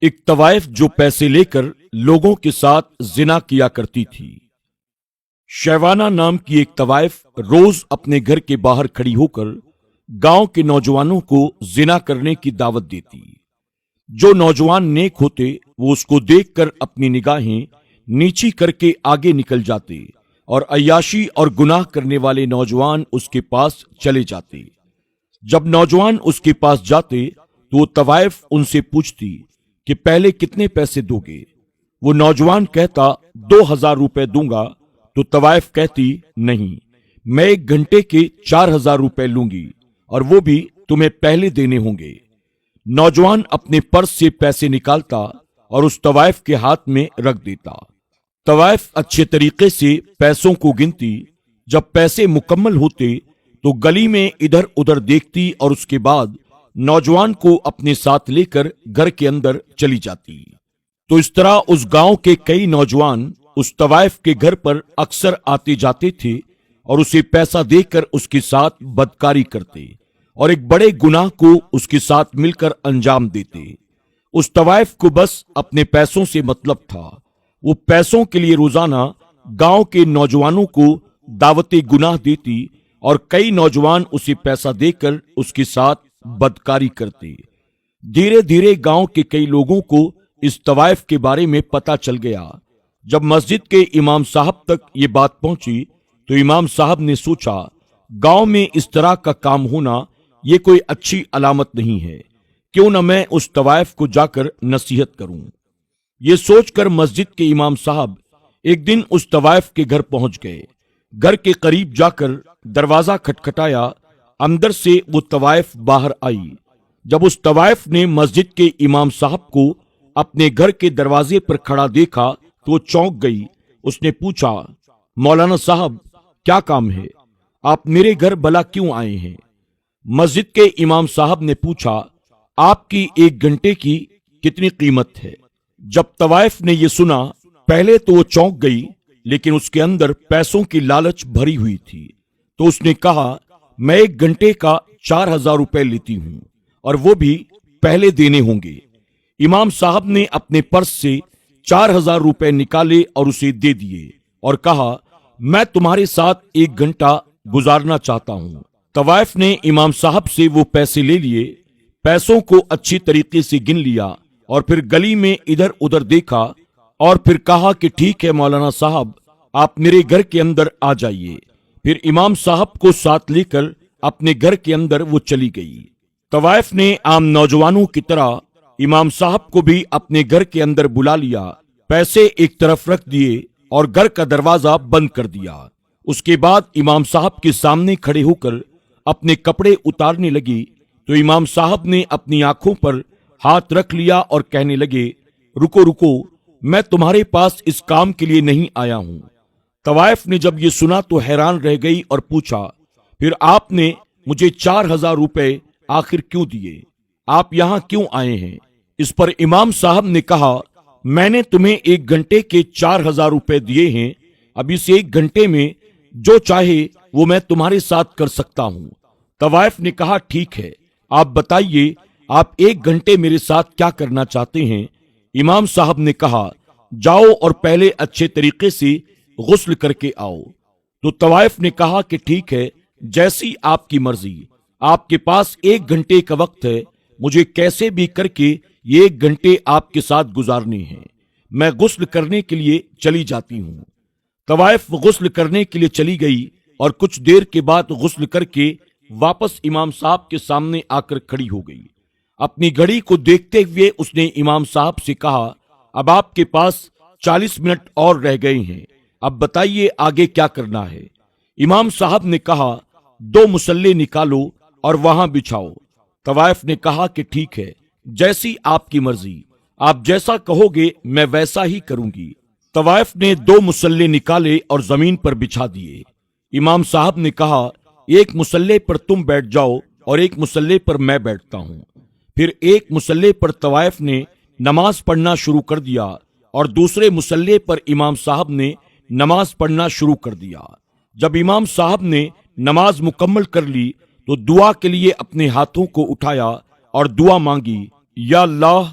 ایک طوائف جو پیسے لے کر لوگوں کے ساتھ زنا کیا کرتی تھی۔ شیوانہ نام کی ایک طوائف روز اپنے گھر کے باہر کھڑی ہو کر گاؤں کے نوجوانوں کو زنا کرنے کی دعوت دیتی۔ جو نوجوان نیک ہوتے وہ اس کو دیکھ کر اپنی نگاہیں نیچی کر کے آگے نکل جاتے اور عیاشی اور گناہ کرنے والے نوجوان اس کے پاس چلے جاتے۔ جب نوجوان اس کے پاس جاتے تو وہ طوائف ان سے پوچھتی کہ پہلے کتنے پیسے دو گے؟ وہ نوجوان کہتا 2000 روپے دوں گا تو طوائف کہتی نہیں، میں 1 گھنٹے کے 4000 روپے لوں گی اور وہ بھی تمہیں پہلے دینے ہوں گے۔ نوجوان اپنے پرس سے پیسے نکالتا اور اس طوائف کے ہاتھ میں رکھ دیتا۔ طوائف اچھے طریقے سے پیسوں کو گنتی۔ جب پیسے مکمل ہوتے تو گلی میں ادھر ادھر دیکھتی اور اس کے بعد نوجوان کو اپنے ساتھ لے کر گھر کے اندر چلی جاتی۔ تو اس طرح اس گاؤں کے کئی نوجوان اس طوائف کے گھر پر اکثر آتے جاتے تھے اور اسے پیسہ دے کر اس کے ساتھ بدکاری کرتے اور ایک بڑے گناہ کو اس کے ساتھ مل کر انجام دیتے۔ اس طوائف کو بس اپنے پیسوں سے مطلب تھا۔ وہ پیسوں کے لیے روزانہ گاؤں کے نوجوانوں کو دعوت گناہ دیتی اور کئی نوجوان اسے پیسہ دے کر اس کے ساتھ بدکاری کرتے۔ دھیرے دھیرے گاؤں کے کئی لوگوں کو اس طوائف کے بارے میں پتہ چل گیا۔ جب مسجد کے امام صاحب تک یہ بات پہنچی تو امام صاحب نے سوچا گاؤں میں اس طرح کا کام ہونا یہ کوئی اچھی علامت نہیں ہے، کیوں نہ میں اس طوائف کو جا کر نصیحت کروں۔ یہ سوچ کر مسجد کے امام صاحب ایک دن اس طوائف کے گھر پہنچ گئے۔ گھر کے قریب جا کر دروازہ کھٹکھٹایا، اندر سے وہ طوائف باہر آئی۔ جب اس طوائف نے مسجد کے امام صاحب کو اپنے گھر کے دروازے پر کھڑا دیکھا تو وہ چونک گئی۔ اس نے پوچھا، مولانا صاحب کیا کام ہے؟ آپ میرے گھر بلا کیوں آئے ہیں؟ مسجد کے امام صاحب نے پوچھا، آپ کی 1 گھنٹے کی کتنی قیمت ہے؟ جب طوائف نے یہ سنا پہلے تو وہ چونک گئی، لیکن اس کے اندر پیسوں کی لالچ بھری ہوئی تھی، تو اس نے کہا میں 1 گھنٹے کا 4000 روپے لیتی ہوں اور وہ بھی پہلے دینے ہوں گے۔ امام صاحب نے اپنے پرس سے 4000 روپے نکالے اور اسے دے دیے اور کہا میں تمہارے ساتھ 1 گھنٹہ گزارنا چاہتا ہوں۔ طوائف نے امام صاحب سے وہ پیسے لے لیے، پیسوں کو اچھی طریقے سے گن لیا اور پھر گلی میں ادھر ادھر دیکھا اور پھر کہا کہ ٹھیک ہے مولانا صاحب، آپ میرے گھر کے اندر آ جائیے۔ پھر امام صاحب کو ساتھ لے کر اپنے گھر کے اندر وہ چلی گئی۔ طوائف نے عام نوجوانوں کی طرح امام صاحب کو بھی اپنے گھر کے اندر بلا لیا، پیسے ایک طرف رکھ دیے اور گھر کا دروازہ بند کر دیا۔ اس کے بعد امام صاحب کے سامنے کھڑے ہو کر اپنے کپڑے اتارنے لگی تو امام صاحب نے اپنی آنکھوں پر ہاتھ رکھ لیا اور کہنے لگے، رکو رکو، میں تمہارے پاس اس کام کے لیے نہیں آیا ہوں۔ طوائف نے جب یہ سنا تو حیران رہ گئی اور پوچھا، پھر آپ نے مجھے 4000 روپے آخر کیوں دیے؟ آپ یہاں کیوں آئے ہیں؟ اس پر امام صاحب نے کہا، میں نے تمہیں 1 گھنٹے کے 4000 روپے دیے ہیں، اب اس 1 گھنٹے میں جو چاہے وہ میں تمہارے ساتھ کر سکتا ہوں۔ طوائف نے کہا ٹھیک ہے، آپ بتائیے آپ 1 گھنٹے میرے ساتھ کیا کرنا چاہتے ہیں؟ امام صاحب نے کہا، جاؤ اور پہلے اچھے طریقے سے غسل کر کے آؤ۔ تو طوائف نے کہا کہ ٹھیک ہے، جیسی آپ کی مرضی، آپ کے پاس 1 گھنٹے کا وقت ہے، مجھے کیسے بھی کر کے یہ 1 گھنٹے آپ کے ساتھ گزارنے ہیں، میں غسل کرنے کے لیے چلی جاتی ہوں۔ طوائف غسل کرنے کے لیے چلی گئی اور کچھ دیر کے بعد غسل کر کے واپس امام صاحب کے سامنے آ کر کھڑی ہو گئی۔ اپنی گھڑی کو دیکھتے ہوئے اس نے امام صاحب سے کہا، اب آپ کے پاس 40 منٹ اور رہ گئے ہیں، اب بتائیے آگے کیا کرنا ہے؟ امام صاحب نے کہا، 2 مصلے نکالو اور وہاں بچھاؤ۔ طوائف نے کہا کہ ٹھیک ہے، جیسی آپ کی مرضی، آپ جیسا کہو گے میں ویسا ہی کروں گی۔ طوائف نے 2 مصلے نکالے اور زمین پر بچھا دیے۔ امام صاحب نے کہا، ایک مصلے پر تم بیٹھ جاؤ اور ایک مصلے پر میں بیٹھتا ہوں۔ پھر ایک مصلے پر طوائف نے نماز پڑھنا شروع کر دیا اور دوسرے مصلے پر امام صاحب نے نماز پڑھنا شروع کر دیا۔ جب امام صاحب نے نماز مکمل کر لی تو دعا کے لیے اپنے ہاتھوں کو اٹھایا اور دعا مانگی، یا اللہ